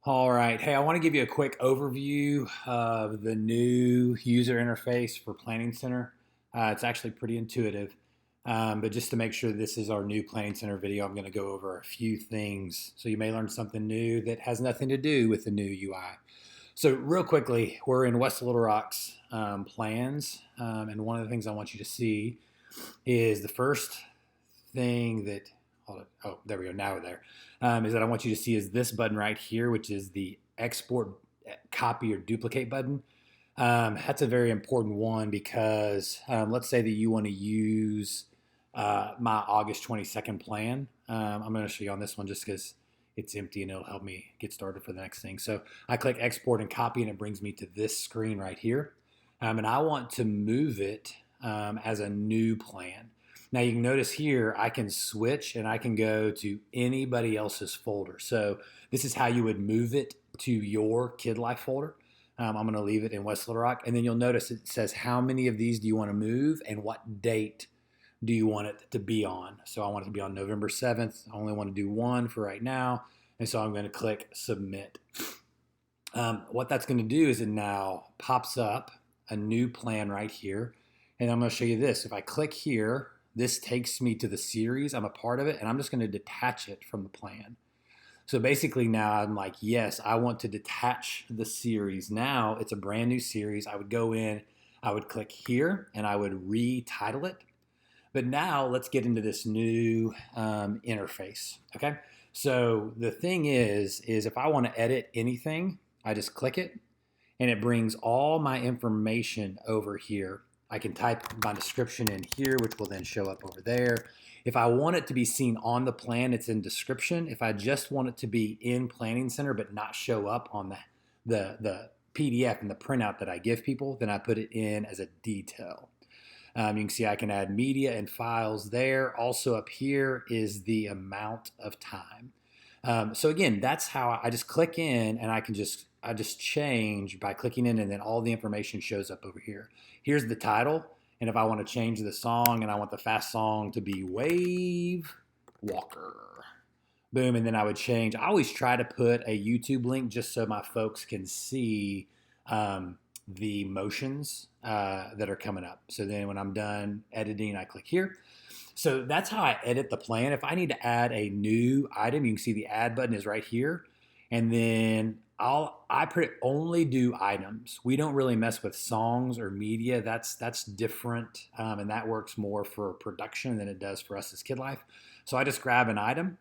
All right. Hey, I want to give you a quick overview of the new user interface for Planning Center. It's actually pretty intuitive, but just to make sure this is our new Planning Center video, I'm going to go over a few things. So you may learn something new that has nothing to do with the new UI. So real quickly, we're in West Little Rock's plans, and one of the things I want you to see is the first thing that, hold it, oh, there we go, now we're there, is that I want you to see is this button right here, which is the export, copy, or duplicate button. That's a very important one because let's say that you want to use my August 22nd plan. I'm going to show you on this one just because it's empty and it'll help me get started for the next thing. So I click export and copy and it brings me to this screen right here. And I want to move it as a new plan. Now you can notice here I can switch and I can go to anybody else's folder. So this is how you would move it to your Kid Life folder. I'm going to leave it in West Little Rock. And then you'll notice it says how many of these do you want to move and what date do you want it to be on. So I want it to be on November 7th. I only want to do one for right now. And so I'm going to click submit. What that's going to do is it now pops up a new plan right here. And I'm going to show you this. If I click here, this takes me to the series. I'm a part of it, and I'm just going to detach it from the plan. So basically now I'm like, yes, I want to detach the series. Now it's a brand new series. I would go in, I would click here, and I would retitle it. But now let's get into this new interface, okay? So the thing is if I want to edit anything, I just click it, and it brings all my information over here. I can type my description in here, which will then show up over there. If I want it to be seen on the plan, it's in description. If I just want it to be in Planning Center but not show up on the PDF and the printout that I give people, then I put it in as a detail. You can see I can add media and files there. Also up here is the amount of time. So again, that's how I just click in and I just change by clicking in, and then all the information shows up over here. Here's the title, and if I want to change the song and I want the fast song to be Wave Walker, boom, and then I would change. I always try to put a YouTube link just so my folks can see the motions that are coming up. So then when I'm done editing, I click here. So that's how I edit the plan. If I need to add a new item, you can see the add button is right here. And then I only do items. We don't really mess with songs or media. That's different, and that works more for production than it does for us as Kid Life. So I just grab an item,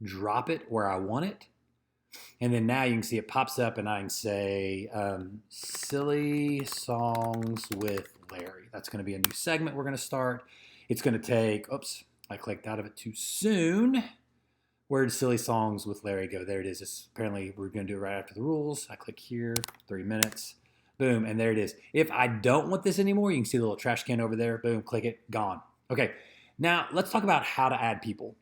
drop it where I want it, and then now you can see it pops up, and I can say silly songs with Larry. That's going to be a new segment we're going to start. It's going to take, oops, I clicked out of it too soon. Where did silly songs with Larry go? There it is. Apparently we're going to do it right after the rules. I click here, 3 minutes, boom, and there it is. If I don't want this anymore, you can see the little trash can over there, boom, click it, gone. Okay, now let's talk about how to add people.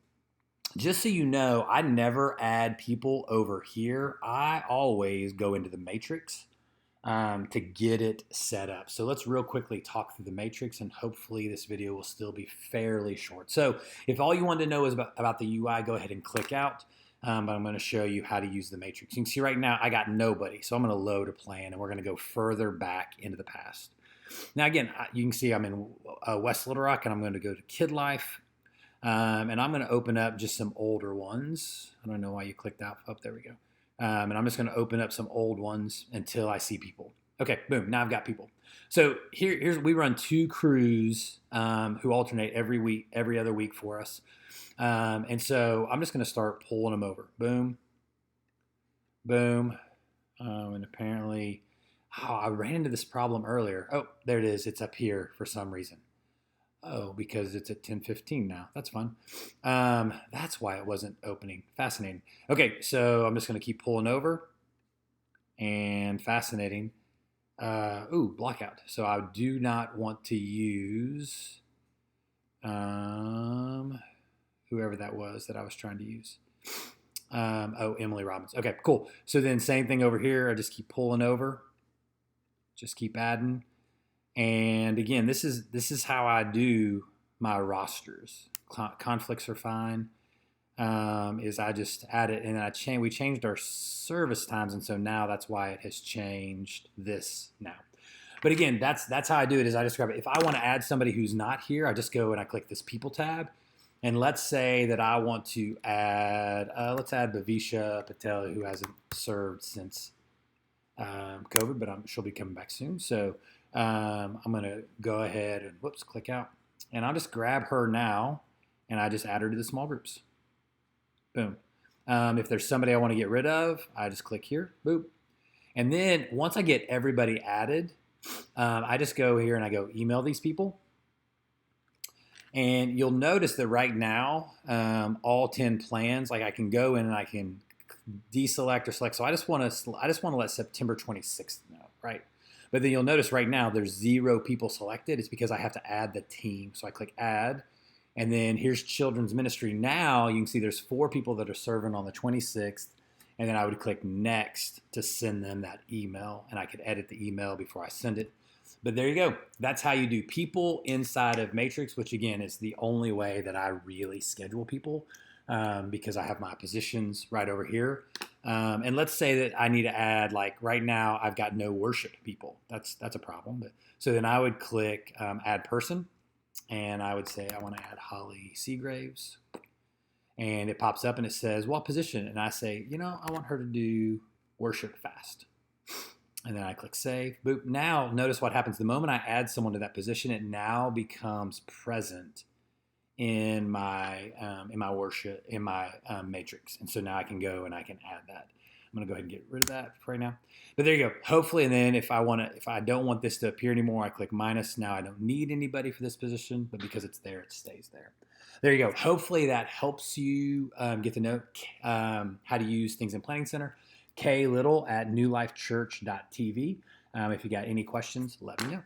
Just so you know, I never add people over here. I always go into the matrix to get it set up. So let's real quickly talk through the matrix, and hopefully this video will still be fairly short. So if all you want to know is about the UI, go ahead and click out. But I'm going to show you how to use the matrix. You can see right now I got nobody. So I'm going to load a plan, and we're going to go further back into the past. Now again, you can see I'm in West Little Rock, and I'm going to go to Kid Life. And I'm going to open up just some older ones. I don't know why you clicked out. Oh, there we go. And I'm just going to open up some old ones until I see people. Okay, boom. Now I've got people. So we run 2 crews who alternate every other week for us. And so I'm just going to start pulling them over. Boom, boom. And apparently, I ran into this problem earlier. Oh, there it is. It's up here for some reason. Oh, because it's at 10:15 now. That's fun. That's why it wasn't opening. Fascinating. Okay, so I'm just going to keep pulling over. And fascinating. Blockout. So I do not want to use whoever that was that I was trying to use. Emily Robbins. Okay, cool. So then same thing over here. I just keep pulling over. Just keep adding. And again, this is how I do my rosters. Conflicts are fine. is I just added, and we changed our service times, and so now that's why it has changed this now. But again, that's how I do it. Is I just grab it. If I want to add somebody who's not here, I just go and I click this People tab, and let's say that I want to add, let's add Bhavisha Patel, who hasn't served since COVID, but she'll be coming back soon. So I'm going to go ahead and click out, and I'll just grab her now, and I just add her to the small groups. Boom. If there's somebody I want to get rid of, I just click here, boop. And then once I get everybody added, I just go here and I go email these people. And you'll notice that right now, all 10 plans, like I can go in and I can deselect or select. So I just want to let September 26th know, right? But then you'll notice right now there's 0 people selected. It's because I have to add the team. So I click add. And then here's children's ministry. Now you can see there's 4 people that are serving on the 26th. And then I would click next to send them that email. And I could edit the email before I send it. But there you go. That's how you do people inside of Matrix, which again is the only way that I really schedule people because I have my positions right over here. And let's say that I need to add, like right now, I've got no worship people. That's a problem. But so then I would click add person. And I would say I want to add Holly Seagraves. And it pops up and it says, what position? And I say, I want her to do worship fast. And then I click save. Boop. Now notice what happens. The moment I add someone to that position, it now becomes present in my worship, in my matrix. And so now I can go and I can add that. I'm going to go ahead and get rid of that for right now. But there you go. Hopefully, and then if I don't want this to appear anymore, I click minus. Now I don't need anybody for this position, but because it's there, it stays there. There you go. Hopefully that helps you get to know how to use things in Planning Center. K Little at newlifechurch.tv. If you got any questions, let me know.